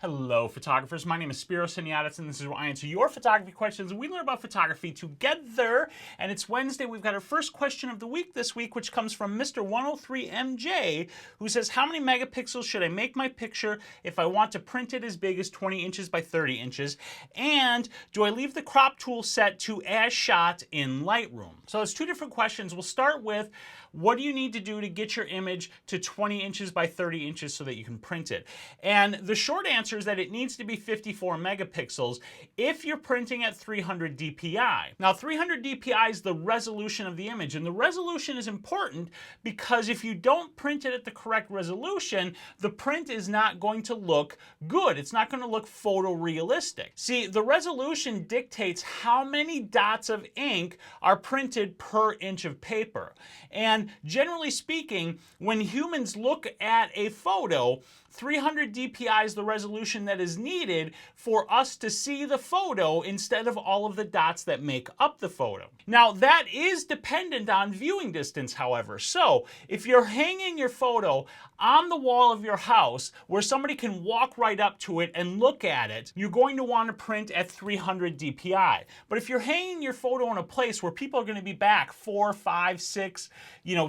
Hello, photographers. My name is Spyros Heniadis, and this is where I answer your photography questions. We learn about photography together, and it's Wednesday. We've got our first question of the week this week, which comes from Mr. 103MJ, who says, how many megapixels should I make my picture if I want to print it as big as 20 inches by 30 inches? And do I leave the crop tool set to as shot in Lightroom? So it's two different questions. We'll start with, what do you need to do to get your image to 20 inches by 30 inches so that you can print it? And the short answer is that it needs to be 54 megapixels if you're printing at 300 dpi. Now, 300 dpi is the resolution of the image, and the resolution is important because if you don't print it at the correct resolution, the print is not going to look good. It's not going to look photorealistic. See, the resolution dictates how many dots of ink are printed per inch of paper. And generally speaking, when humans look at a photo, 300 dpi is the resolution that is needed for us to see the photo instead of all of the dots that make up the photo. Now, that is dependent on viewing distance, however. So, if you're hanging your photo on the wall of your house where somebody can walk right up to it and look at it, you're going to want to print at 300 dpi. But if you're hanging your photo in a place where people are going to be back 4, 5, 6,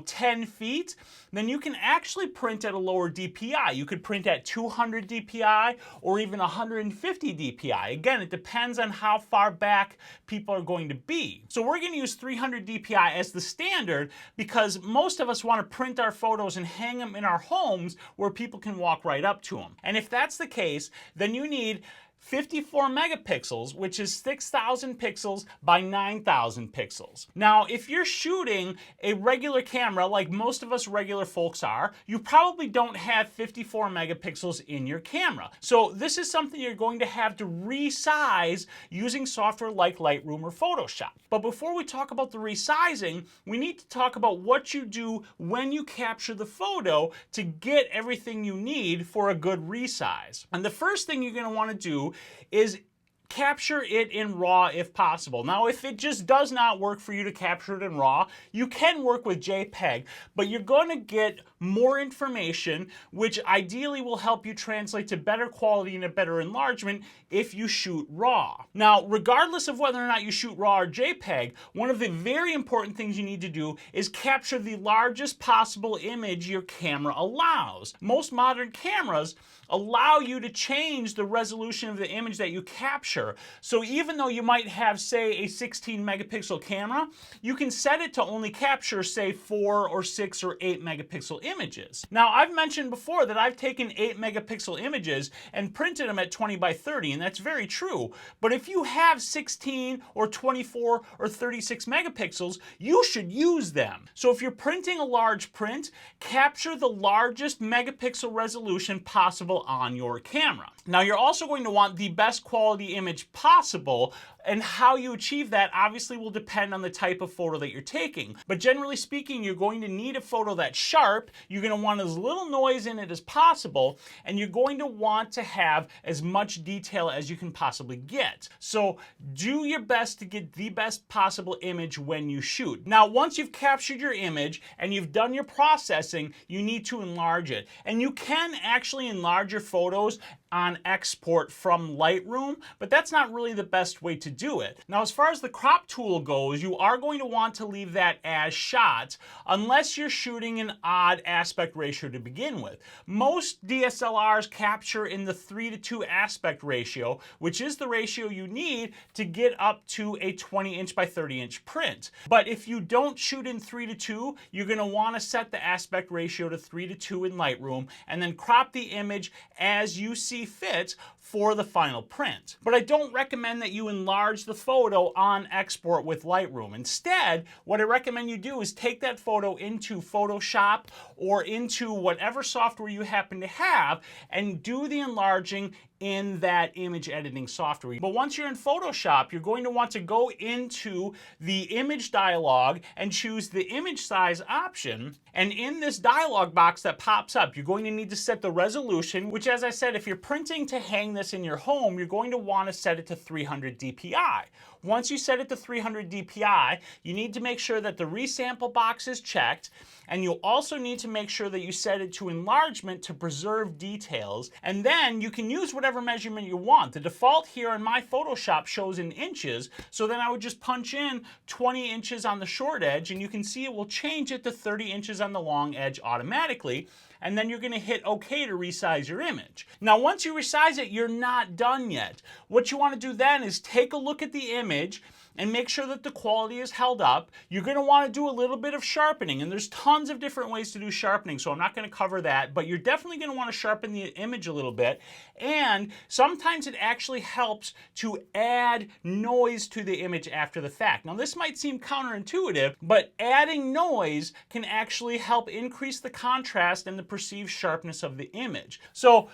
10 feet, then you can actually print at a lower dpi. You could print at 200 dpi or even 150 dpi. Again, it depends on how far back people are going to be. So we're going to use 300 dpi as the standard because most of us want to print our photos and hang them in our homes where people can walk right up to them. And if that's the case, then you need 54 megapixels, which is 6,000 pixels by 9,000 pixels. Now, if you're shooting a regular camera, like most of us regular folks are, you probably don't have 54 megapixels in your camera. So this is something you're going to have to resize using software like Lightroom or Photoshop. But before we talk about the resizing, we need to talk about what you do when you capture the photo to get everything you need for a good resize. And the first thing you're going to want to do is capture it in RAW if possible. Now, if it just does not work for you to capture it in RAW, you can work with JPEG, but you're going to get more information, which ideally will help you translate to better quality and a better enlargement if you shoot RAW. Now, regardless of whether or not you shoot RAW or JPEG, one of the very important things you need to do is capture the largest possible image your camera allows. Most modern cameras allow you to change the resolution of the image that you capture. So even though you might have, say, a 16 megapixel camera, you can set it to only capture, say, 4 or 6 or 8 megapixel images. Now, I've mentioned before that I've taken 8 megapixel images and printed them at 20 by 30, and that's very true. But if you have 16 or 24 or 36 megapixels, you should use them. So if you're printing a large print, capture the largest megapixel resolution possible on your camera. Now, you're also going to want the best quality image possible, and how you achieve that obviously will depend on the type of photo that you're taking. But generally speaking, you're going to need a photo that's sharp, you're going to want as little noise in it as possible, and you're going to want to have as much detail as you can possibly get. So do your best to get the best possible image when you shoot. Now, once you've captured your image and you've done your processing, you need to enlarge it. And you can actually enlarge your photos on export from Lightroom, but that's not really the best way to do it. Now, as far as the crop tool goes, you are going to want to leave that as shot unless you're shooting an odd aspect ratio to begin with. Most DSLRs capture in the 3:2 aspect ratio, which is the ratio you need to get up to a 20 inch by 30 inch print. But if you don't shoot in 3:2, you're going to want to set the aspect ratio to 3:2 in Lightroom and then crop the image as you see fit for the final print. But I don't recommend that you enlarge the photo on export with Lightroom. Instead, what I recommend you do is take that photo into Photoshop or into whatever software you happen to have and do the enlarging in that image editing software. But once you're in Photoshop, you're going to want to go into the image dialog and choose the image size option. And in this dialog box that pops up, you're going to need to set the resolution, which, as I said, if you're printing to hang this in your home, you're going to want to set it to 300 dpi. Once you set it to 300 dpi, you need to make sure that the resample box is checked, and you'll also need to make sure that you set it to enlargement to preserve details, and then you can use whatever measurement you want. The default here in my Photoshop shows in inches, so then I would just punch in 20 inches on the short edge, and you can see it will change it to 30 inches on the long edge automatically. And then you're going to hit OK to resize your image. Now, once you resize it, you're not done yet. What you want to do then is take a look at the image and make sure that the quality is held up. You're going to want to do a little bit of sharpening, and there's tons of different ways to do sharpening, so I'm not going to cover that, but you're definitely going to want to sharpen the image a little bit, and sometimes it actually helps to add noise to the image after the fact. Now, this might seem counterintuitive, but adding noise can actually help increase the contrast and the perceived sharpness of the image. So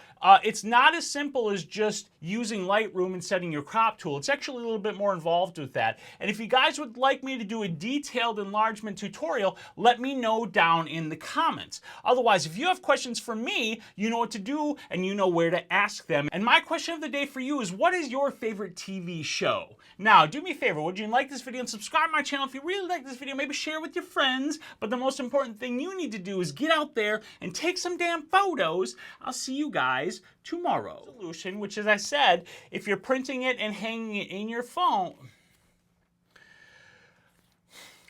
it's not as simple as just using Lightroom and setting your crop tool. It's actually a little bit more involved with that. And if you guys would like me to do a detailed enlargement tutorial, let me know down in the comments. Otherwise, if you have questions for me, you know what to do and you know where to ask them. And my question of the day for you is, what is your favorite TV show? Now, do me a favor, would you like this video and subscribe to my channel? If you really like this video, maybe share it with your friends. But the most important thing you need to do is get out there and take some damn photos. I'll see you guys tomorrow. Solution, which, as I said, if you're printing it and hanging it in your phone,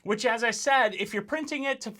which, as I said, if you're printing it to